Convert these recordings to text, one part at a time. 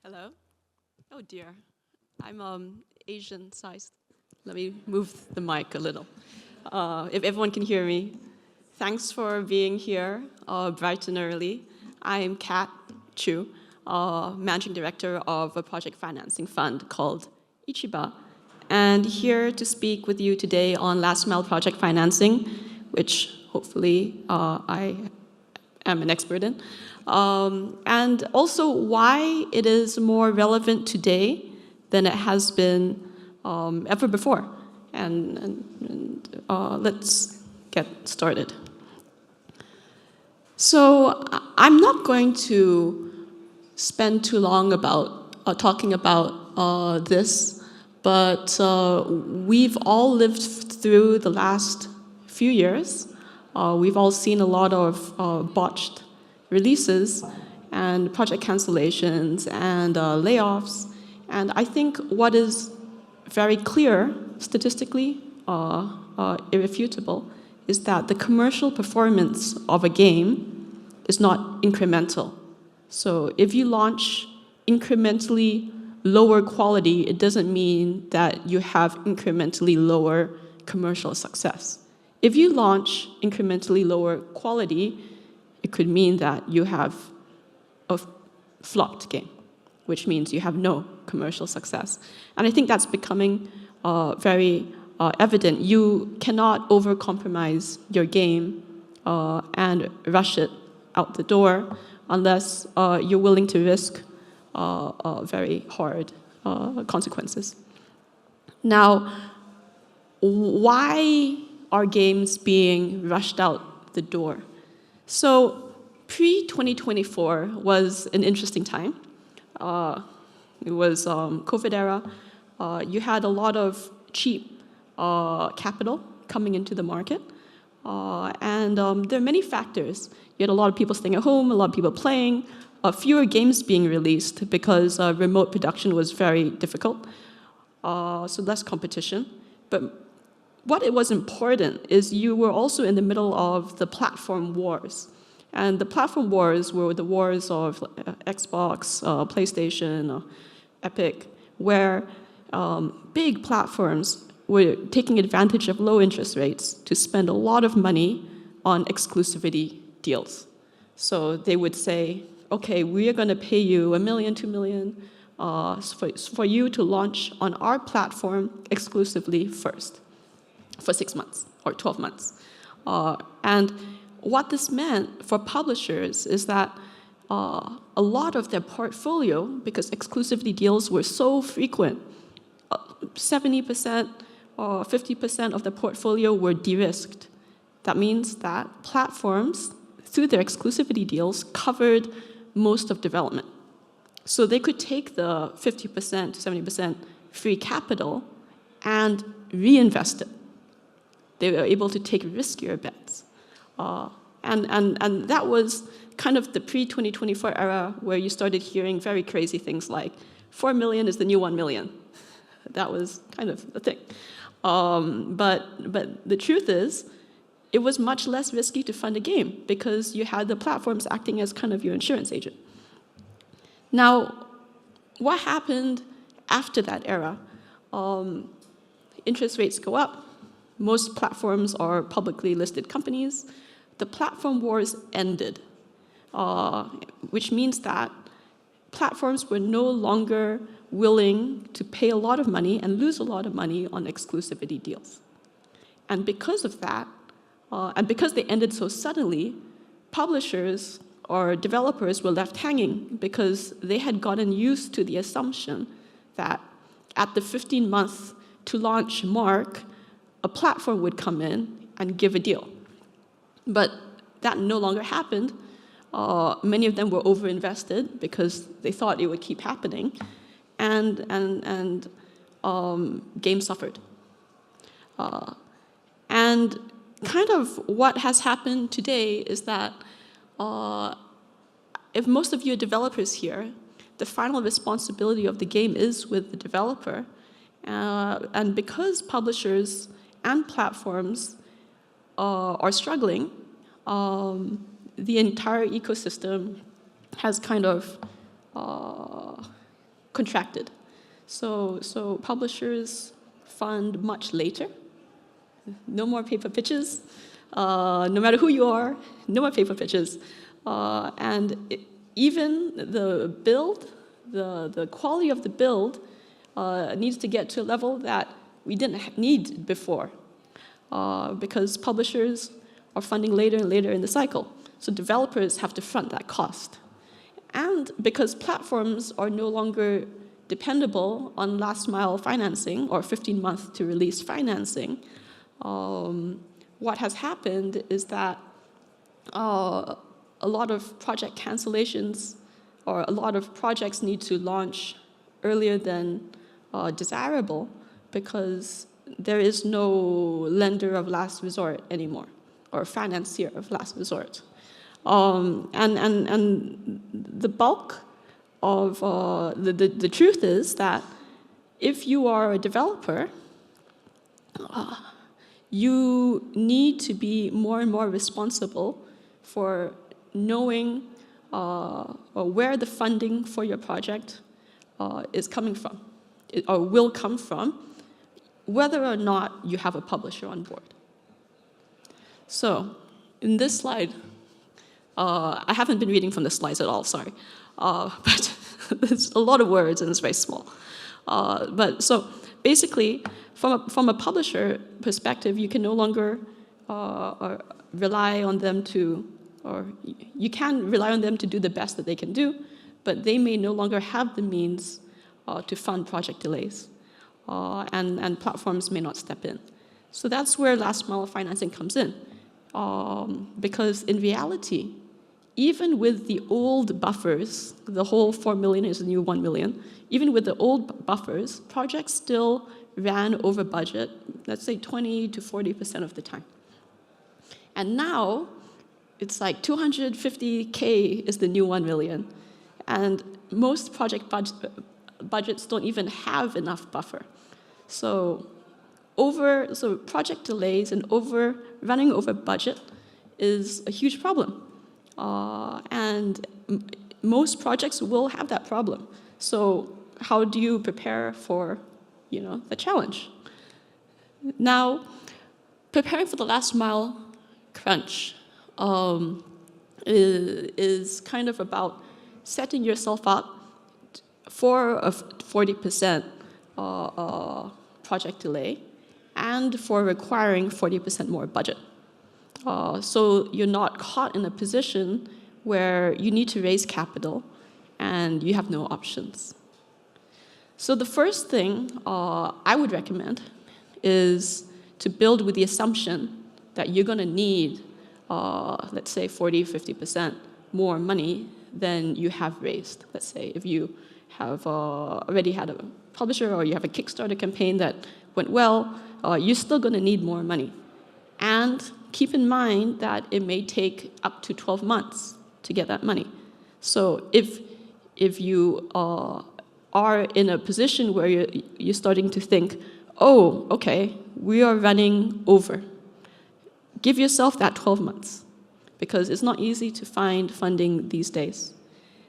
Hello? Oh dear. I'm Asian sized. Let me move the mic a little. If everyone can hear me. Thanks for being here bright and early. I'm Kat Chu, Managing Director of a project financing fund called Ichiba, and here to speak with you today on last mile project financing, which hopefully I am an expert in. And also why it is more relevant today than it has been ever before. Let's get started. So I'm not going to spend too long about talking about this, but we've all lived through the last few years. We've all seen a lot of botched releases and project cancellations and layoffs. And I think what is very clear, statistically irrefutable, is that the commercial performance of a game is not incremental. So if you launch incrementally lower quality, it doesn't mean that you have incrementally lower commercial success. If you launch incrementally lower quality, it could mean that you have a flopped game, which means you have no commercial success. And I think that's becoming very evident. You cannot overcompromise your game and rush it out the door unless you're willing to risk very hard consequences. Now, why are games being rushed out the door? So pre-2024 was an interesting time. It was COVID era. You had a lot of cheap capital coming into the market. And there are many factors. You had a lot of people staying at home, a lot of people playing, fewer games being released because remote production was very difficult. So less competition. But what it was important is you were also in the middle of the platform wars. And the platform wars were the wars of Xbox, PlayStation, Epic, where big platforms were taking advantage of low interest rates to spend a lot of money on exclusivity deals. So they would say, okay, we are going to pay you $1 million, $2 million for you to launch on our platform exclusively first for 6 months or 12 months. And what this meant for publishers is that a lot of their portfolio, because exclusivity deals were so frequent, 70% or 50% of the portfolio were de-risked. That means that platforms, through their exclusivity deals, covered most of development. So they could take the 50% to 70% free capital and reinvest it. They were able to take riskier bets. And that was kind of the pre-2024 era where you started hearing very crazy things like 4 million is the new 1 million. That was kind of the thing. But the truth is, it was much less risky to fund a game because you had the platforms acting as kind of your insurance agent. Now, what happened after that era? Interest rates go up. Most platforms are publicly listed companies. The platform wars ended, which means that platforms were no longer willing to pay a lot of money and lose a lot of money on exclusivity deals. And because of that, and because they ended so suddenly, publishers or developers were left hanging because they had gotten used to the assumption that at the 15-month to launch mark, a platform would come in and give a deal. But that no longer happened. Many of them were overinvested because they thought it would keep happening, and games suffered. And kind of what has happened today is that if most of you are developers here, the final responsibility of the game is with the developer. And because publishers and platforms are struggling, the entire ecosystem has kind of contracted. So publishers fund much later. No more paper pitches. No matter who you are, no more paper pitches. Even the build, the quality of the build needs to get to a level that we didn't need before, because publishers are funding later and later in the cycle. So developers have to front that cost. And because platforms are no longer dependable on last mile financing or 15-month to release financing, what has happened is that a lot of project cancellations, or a lot of projects need to launch earlier than desirable, because there is no lender of last resort anymore, or financier of last resort. And the bulk of the truth is that if you are a developer, you need to be more and more responsible for knowing where the funding for your project is coming from, or will come from, whether or not you have a publisher on board. So, in this slide, I haven't been reading from the slides at all, sorry. But there's a lot of words and it's very small. But so basically, from a publisher perspective, you can no longer rely on them to, or you can rely on them to do the best that they can do, but they may no longer have the means to fund project delays, and platforms may not step in. So that's where last mile financing comes in, because in reality, even with the old buffers, the whole 4 million is the new 1 million, even with the old buffers, projects still ran over budget, let's say 20 to 40% of the time. And now, it's like 250K is the new 1 million. And most project budgets don't even have enough buffer. So project delays and running over budget is a huge problem. And most projects will have that problem. So how do you prepare for, the challenge? Now, preparing for the last mile crunch is kind of about setting yourself up for a 40% project delay and for requiring 40% more budget. So you're not caught in a position where you need to raise capital and you have no options. So the first thing I would recommend is to build with the assumption that you're going to need, let's say, 40, 50% more money than you have raised. Let's say if you have already had a publisher or you have a Kickstarter campaign that went well, you're still going to need more money. And keep in mind that it may take up to 12 months to get that money. So if you are in a position where you're starting to think, oh, okay, we are running over, give yourself that 12 months, because it's not easy to find funding these days.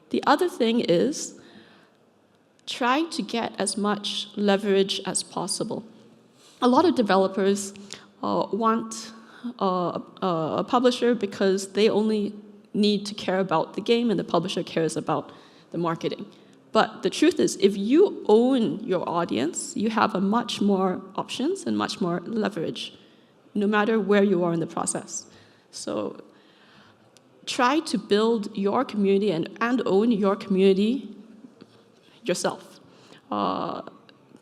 The other thing is, try to get as much leverage as possible. A lot of developers want a publisher because they only need to care about the game and the publisher cares about the marketing. But the truth is, if you own your audience, you have much more options and much more leverage, no matter where you are in the process. So try to build your community and own your community yourself.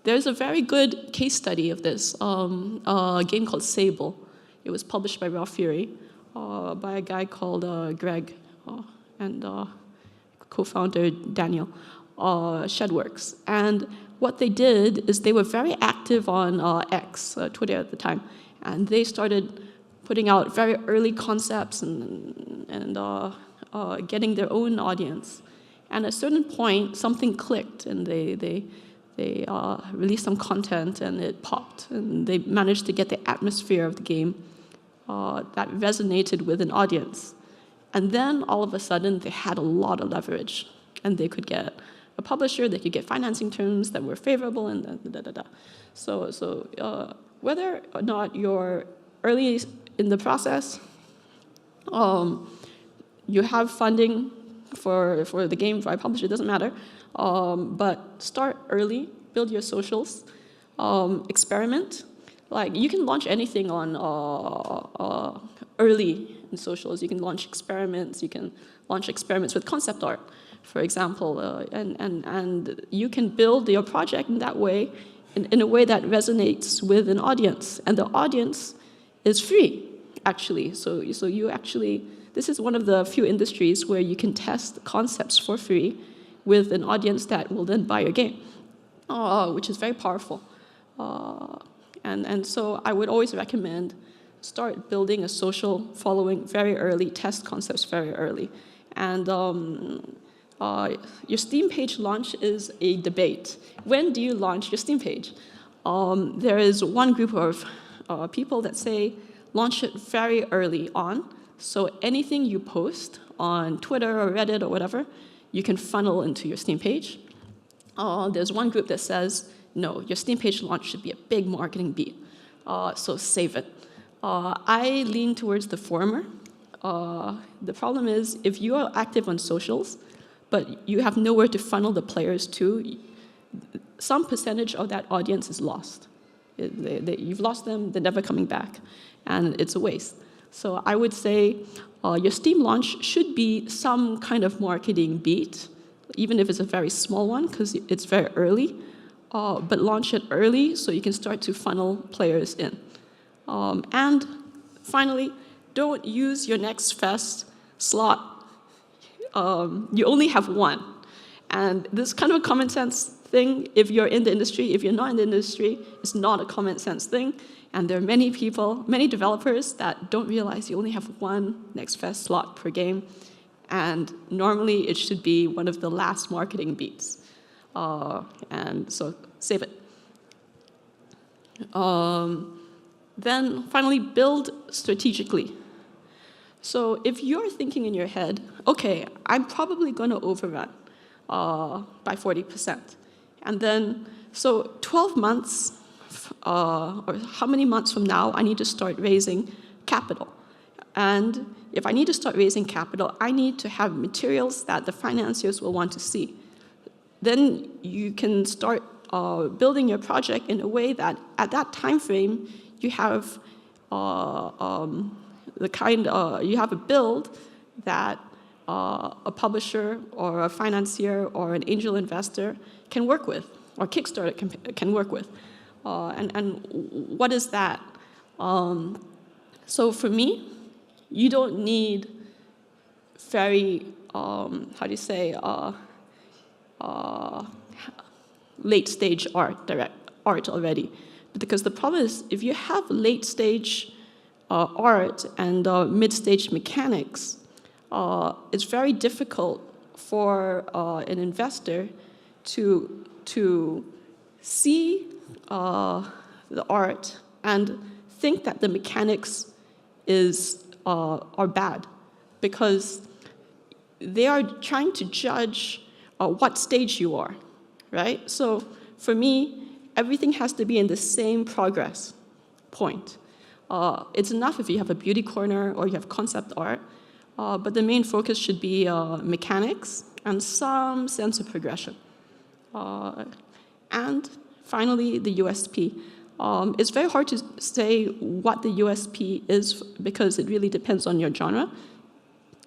There's a very good case study of this, a game called Sable. It was published by Raw Fury, by a guy called Greg, and co-founder Daniel, Shedworks. And what they did is they were very active on X, Twitter at the time, and they started putting out very early concepts and getting their own audience. And at a certain point, something clicked, and they released some content, and it popped, and they managed to get the atmosphere of the game that resonated with an audience. And then all of a sudden, they had a lot of leverage, and they could get a publisher, they could get financing terms that were favorable, and da. So whether or not you're early in the process, you have funding for the game by publisher, it doesn't matter, but start early, build your socials, experiment. Like, you can launch anything on early in socials. You can launch experiments. You can launch experiments with concept art, for example, and you can build your project in that way, in a way that resonates with an audience, and the audience is free, actually. So you actually, this is one of the few industries where you can test concepts for free with an audience that will then buy your game, which is very powerful. And so I would always recommend start building a social following very early, test concepts very early. And your Steam page launch is a debate. When do you launch your Steam page? There is one group of people that say launch it very early on. So anything you post on Twitter or Reddit or whatever, you can funnel into your Steam page. There's one group that says, no, your Steam page launch should be a big marketing beat, so save it. I lean towards the former. The problem is, if you are active on socials, but you have nowhere to funnel the players to, some percentage of that audience is lost. You've lost them, they're never coming back, and it's a waste. So I would say your Steam launch should be some kind of marketing beat, even if it's a very small one, because it's very early. But launch it early so you can start to funnel players in. And finally, don't use your Next Fest slot. You only have one. And this is kind of a common sense thing if you're in the industry. If you're not in the industry, it's not a common sense thing. And there are many people, many developers that don't realize you only have one Next Fest slot per game. And normally it should be one of the last marketing beats. And so save it. Then finally, build strategically. So if you're thinking in your head, okay, I'm probably going to overrun by 40%. And then, so 12 months, or how many months from now, I need to start raising capital. And if I need to start raising capital, I need to have materials that the financiers will want to see. Then you can start building your project in a way that at that time frame you have you have a build that a publisher or a financier or an angel investor can work with, or Kickstarter can work with. And what is that? So for me, you don't need very late stage art already, because the problem is if you have late stage art and mid stage mechanics, it's very difficult for an investor to see the art and think that the mechanics are bad, because they are trying to judge what stage you are, right? So for me, everything has to be in the same progress point. It's enough if you have a beauty corner or you have concept art, but the main focus should be mechanics and some sense of progression. And finally, the USP. It's very hard to say what the USP is because it really depends on your genre.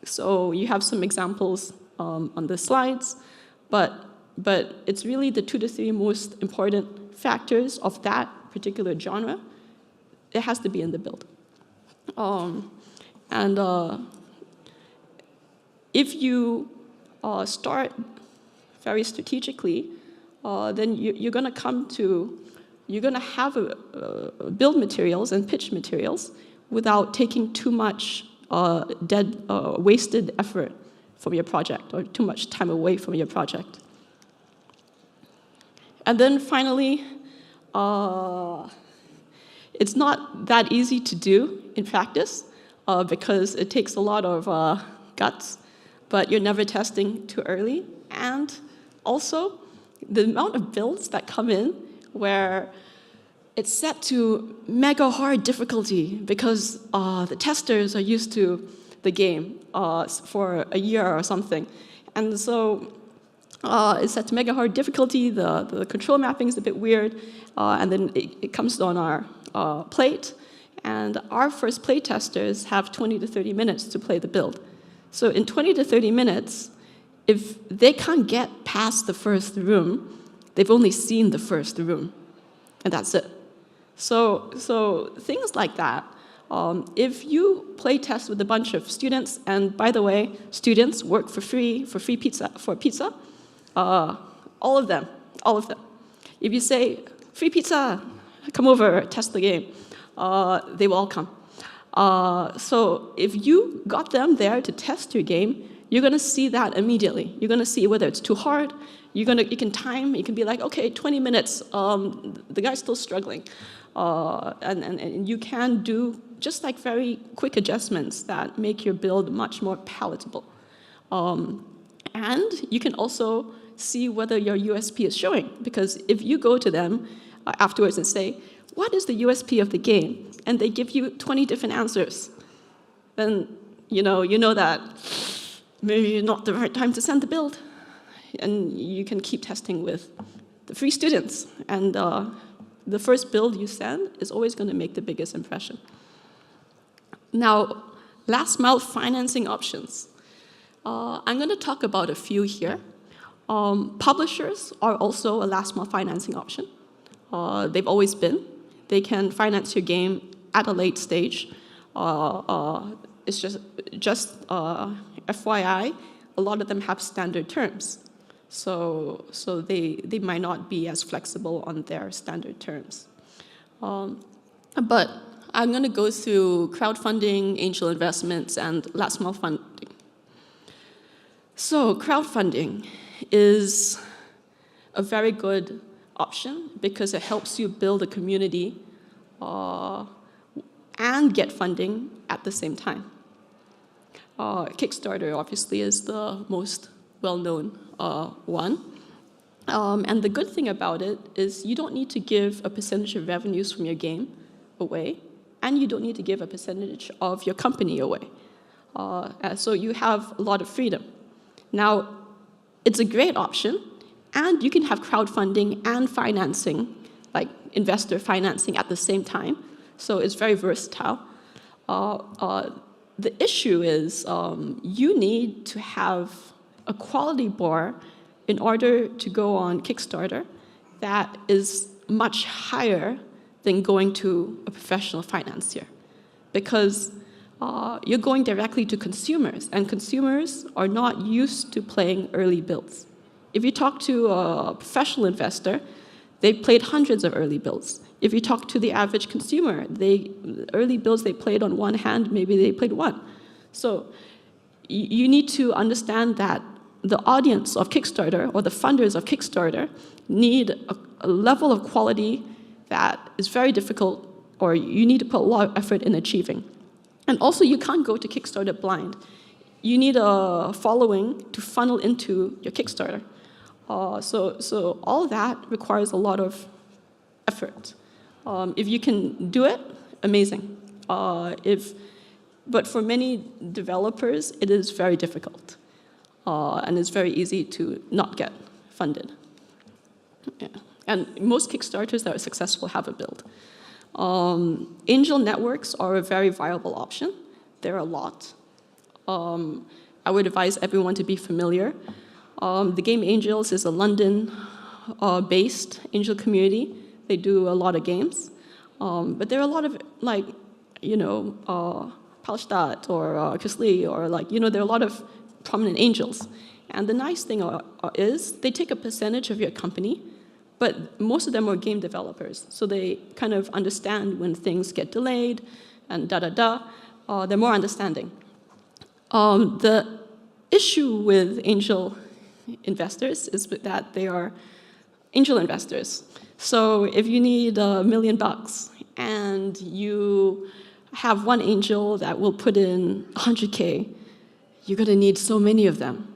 So you have some examples on the slides, but it's really the 2 to 3 most important factors of that particular genre. It has to be in the build. If you start very strategically, then you're going to have build materials and pitch materials without taking too much wasted effort from your project or too much time away from your project. And then finally, it's not that easy to do in practice because it takes a lot of guts, but you're never testing too early. And Also, the amount of builds that come in where it's set to mega hard difficulty because the testers are used to the game for a year or something. And so it's set to mega hard difficulty, the control mapping is a bit weird, and then it comes on our plate, and our first play testers have 20 to 30 minutes to play the build. So in 20 to 30 minutes, if they can't get past the first room, they've only seen the first room, and that's it. So things like that, if you play test with a bunch of students, and by the way, students work for pizza, all of them. If you say, free pizza, come over, test the game, they will all come. So if you got them there to test your game, you're going to see that immediately. You're going to see whether it's too hard. You can time. You can be like, okay, 20 minutes. The guy's still struggling, and you can do just like very quick adjustments that make your build much more palatable. And you can also see whether your USP is showing, because if you go to them afterwards and say, what is the USP of the game? And they give you 20 different answers, then you know that maybe not the right time to send the build. And you can keep testing with the free students. And the first build you send is always going to make the biggest impression. Now, last mile financing options. I'm going to talk about a few here. Publishers are also a last mile financing option. They've always been. They can finance your game at a late stage. It's just FYI, a lot of them have standard terms. So they might not be as flexible on their standard terms. But I'm going to go through crowdfunding, angel investments, and last mile funding. So crowdfunding is a very good option because it helps you build a community and get funding at the same time. Kickstarter obviously is the most well-known one. And the good thing about it is you don't need to give a percentage of revenues from your game away, and you don't need to give a percentage of your company away. So you have a lot of freedom. Now, it's a great option, and you can have crowdfunding and financing, like investor financing at the same time. So it's very versatile. The issue is you need to have a quality bar in order to go on Kickstarter that is much higher than going to a professional financier, because you're going directly to consumers, and consumers are not used to playing early builds. If you talk to a professional investor, they've played hundreds of early builds. If you talk to the average consumer, early builds they played on one hand, maybe they played one. So you need to understand that the audience of Kickstarter or the funders of Kickstarter need a level of quality that is very difficult, or you need to put a lot of effort in achieving. And also, you can't go to Kickstarter blind. You need a following to funnel into your Kickstarter. So all that requires a lot of effort. If you can do it, amazing. But for many developers, it is very difficult. And it's very easy to not get funded. Yeah. And most Kickstarters that are successful have a build. Angel networks are a very viable option. There are a lot. I would advise everyone to be familiar. The Game Angels is a London-based angel community. They do a lot of games. But there are a lot of, Palstadt or Chris Lee, or there are a lot of prominent angels. And the nice thing is they take a percentage of your company, but most of them are game developers. So they kind of understand when things get delayed and they're more understanding. The issue with angel investors is that they are angel investors. So if you need $1 million and you have one angel that will put in 100K, you're going to need so many of them.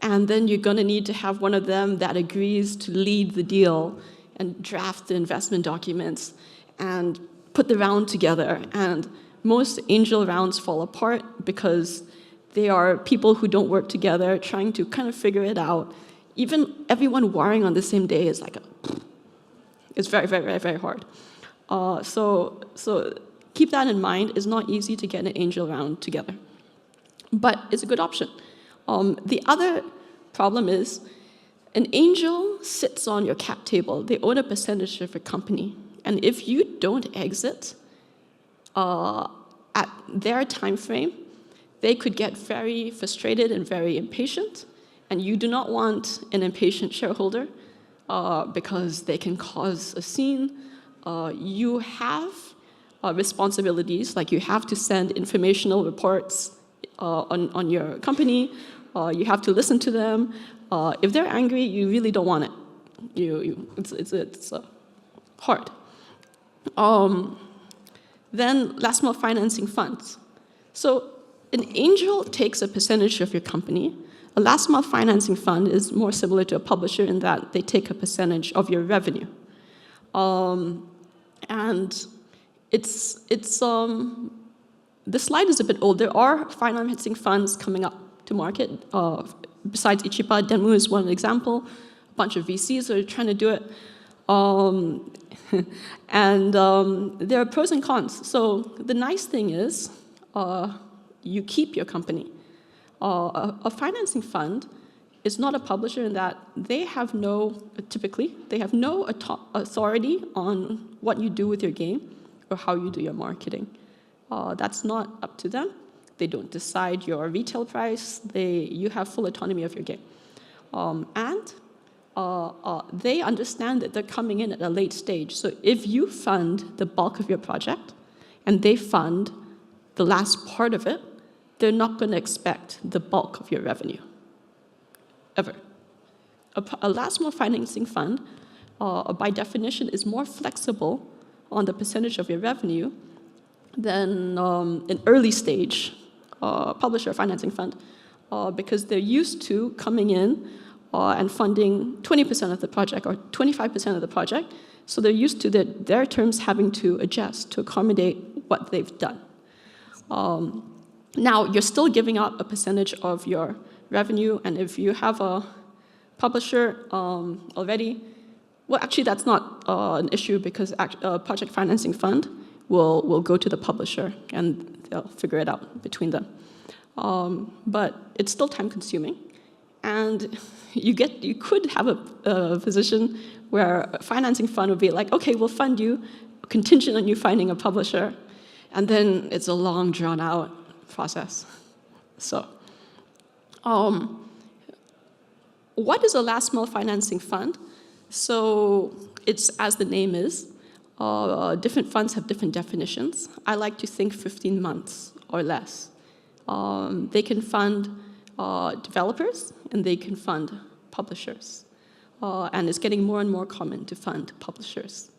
And then you're going to need to have one of them that agrees to lead the deal and draft the investment documents and put the round together. And most angel rounds fall apart because they are people who don't work together, trying to kind of figure it out. Even everyone wiring on the same day is like, it's very, very, very, very hard. So keep that in mind. It's not easy to get an angel round together, but it's a good option. The other problem is an angel sits on your cap table. They own a percentage of your company. And if you don't exit at their time frame, they could get very frustrated and very impatient. And you do not want an impatient shareholder because they can cause a scene. You have responsibilities, like you have to send informational reports on your company. You have to listen to them. If they're angry, you really don't want it. It's hard. Then last mile financing funds. So an angel takes a percentage of your company. A last mile financing fund is more similar to a publisher in that they take a percentage of your revenue. And it's the slide is a bit old. There are financing funds coming up to market. Besides Ichiba, Denmu is one example. A bunch of VCs are trying to do it. And there are pros and cons. So the nice thing is you keep your company. A financing fund is not a publisher in that they have typically have no authority on what you do with your game or how you do your marketing. That's not up to them. They don't decide your retail price. You have full autonomy of your game. And they understand that they're coming in at a late stage. So if you fund the bulk of your project and they fund the last part of it, they're not going to expect the bulk of your revenue, ever. A last mile financing fund, by definition, is more flexible on the percentage of your revenue than an early stage publisher financing fund, because they're used to coming in and funding 20% of the project or 25% of the project. So they're used to their terms having to adjust to accommodate what they've done. Now, you're still giving up a percentage of your revenue, and if you have a publisher already, well, actually, that's not an issue because a project financing fund will go to the publisher, and they'll figure it out between them. But it's still time-consuming, and you could have a position where a financing fund would be like, okay, we'll fund you, contingent on you finding a publisher, and then it's a long, drawn-out process. So, what is a last mile financing fund? So it's, as the name is, different funds have different definitions. I like to think 15 months or less. They can fund developers and they can fund publishers. And it's getting more and more common to fund publishers.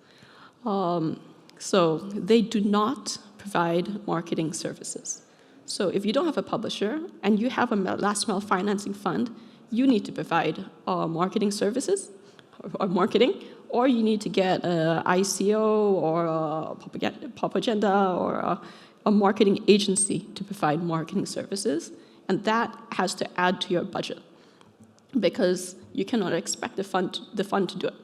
So they do not provide marketing services. So if you don't have a publisher and you have a last mile financing fund, you need to provide marketing services or marketing, or you need to get an ICO or a propaganda or a marketing agency to provide marketing services, and that has to add to your budget because you cannot expect the fund to do it.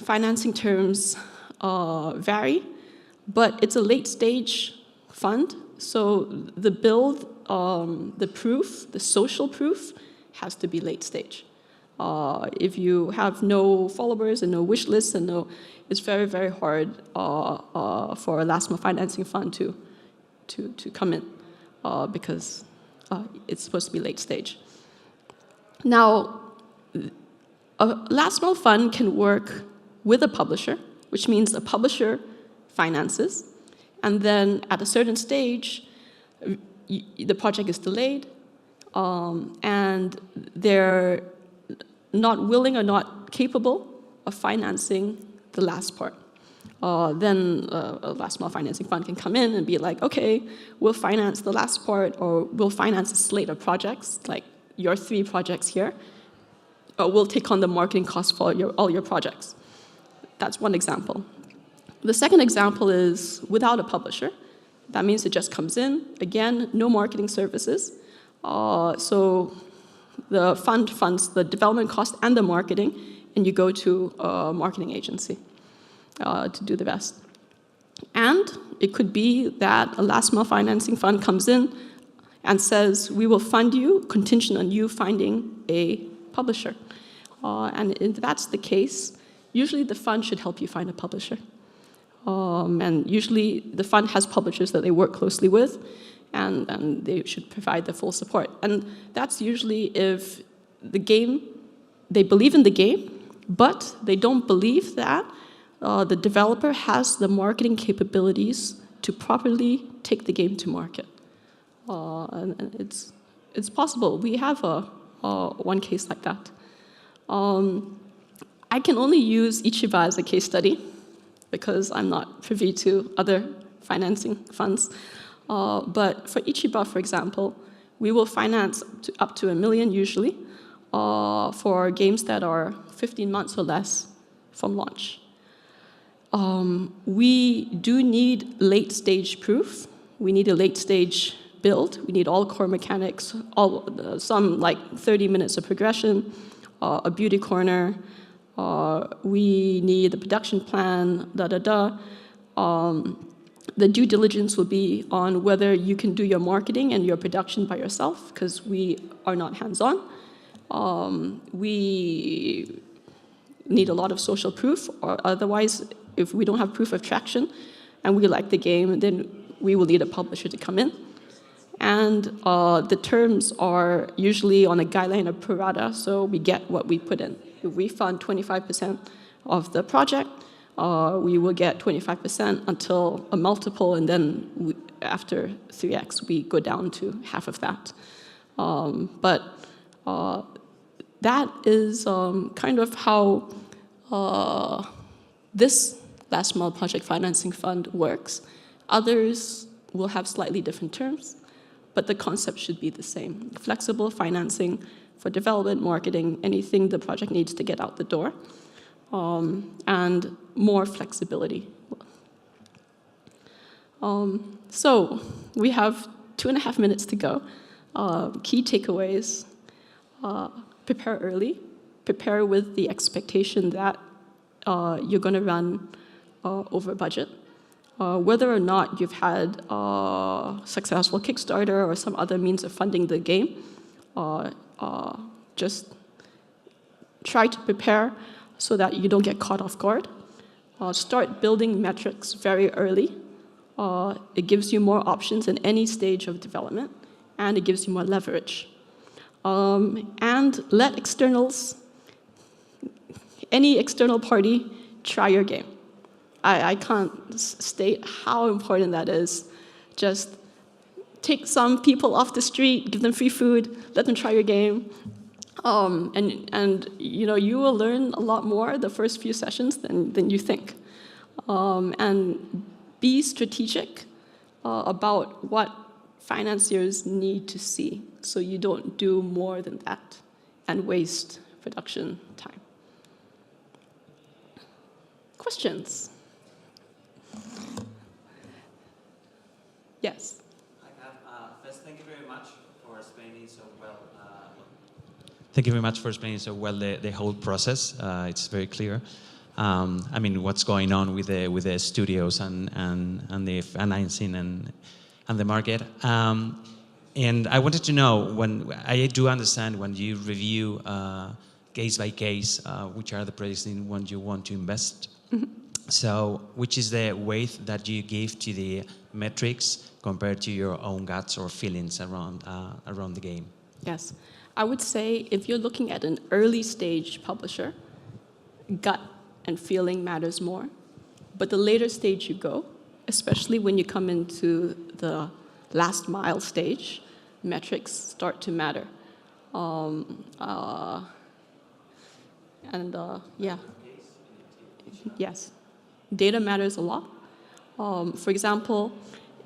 Financing terms vary, but it's a late stage fund, so the build, the proof, the social proof has to be late stage. If you have no followers and no wish lists and it's very, very hard for a last mile financing fund to come in because it's supposed to be late stage. Now, a last mile fund can work with a publisher, which means a publisher finances, and then at a certain stage, the project is delayed, and they're not willing or not capable of financing the last part. Then a last mile financing fund can come in and be like, okay, we'll finance the last part, or we'll finance a slate of projects, like your 3 projects here will take on the marketing costs for all your projects. That's one example. The second example is without a publisher. That means it just comes in. Again, no marketing services. So the fund funds the development cost and the marketing, and you go to a marketing agency to do the rest. And it could be that a last mile financing fund comes in and says, we will fund you contingent on you finding a publisher. And if that's the case, usually the fund should help you find a publisher. And usually the fund has publishers that they work closely with, and they should provide the full support. And that's usually if they believe in the game, but they don't believe that the developer has the marketing capabilities to properly take the game to market. And it's possible. We have one case like that. I can only use Ichiba as a case study because I'm not privy to other financing funds. But for Ichiba, for example, we will finance up to $1 million usually for games that are 15 months or less from launch. We do need late-stage proof. We need a late-stage build. We need all core mechanics, some like 30 minutes of progression, a beauty corner. We need the production plan, The due diligence will be on whether you can do your marketing and your production by yourself, because we are not hands-on. We need a lot of social proof, or otherwise, if we don't have proof of traction and we like the game, then we will need a publisher to come in. And the terms are usually on a guideline of pro rata, so we get what we put in. If we fund 25% of the project, we will get 25% until a multiple, and then after 3x, we go down to half of that. But that is kind of how this last mile project financing fund works. Others will have slightly different terms, but the concept should be the same. Flexible financing for development, marketing, anything the project needs to get out the door, and more flexibility. So we have 2.5 minutes to go. Key takeaways: prepare early, prepare with the expectation that you're going to run over budget. Whether or not you've had a successful Kickstarter or some other means of funding the game, just try to prepare so that you don't get caught off guard. Start building metrics very early. It gives you more options in any stage of development, and it gives you more leverage. And let any external party try your game. I can't state how important that is. Just take some people off the street, give them free food, let them try your game. And you will learn a lot more the first few sessions than you think. And be strategic about what financiers need to see, so you don't do more than that and waste production time. Questions? Yes. First, thank you very much for explaining so well. Thank you very much for explaining so well the whole process. It's very clear. I mean, what's going on with the studios and the financing and the market. And I wanted to know, when I do understand when you review case by case, which are the projects in which you want to invest. Mm-hmm. So, which is the weight that you give to the metrics compared to your own guts or feelings around the game? Yes, I would say if you're looking at an early stage publisher, gut and feeling matters more. But the later stage you go, especially when you come into the last mile stage, metrics start to matter. Yeah, yes, data matters a lot. For example,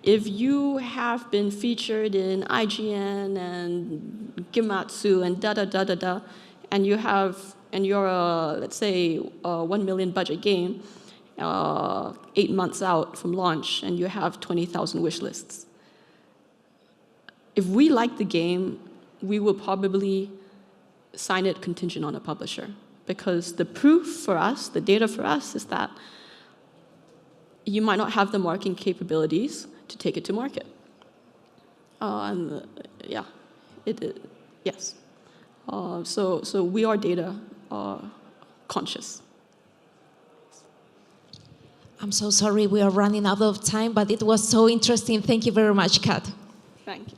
if you have been featured in IGN and Gematsu and da da da da da, and you're a, let's say, a 1 million budget game, 8 months out from launch, and you have 20,000 wish lists. If we like the game, we will probably sign it contingent on a publisher, because the proof for us, the data for us, is that you might not have the marketing capabilities to take it to market. Yes. So we are data conscious. I'm so sorry we are running out of time, but it was so interesting. Thank you very much, Kat. Thank you.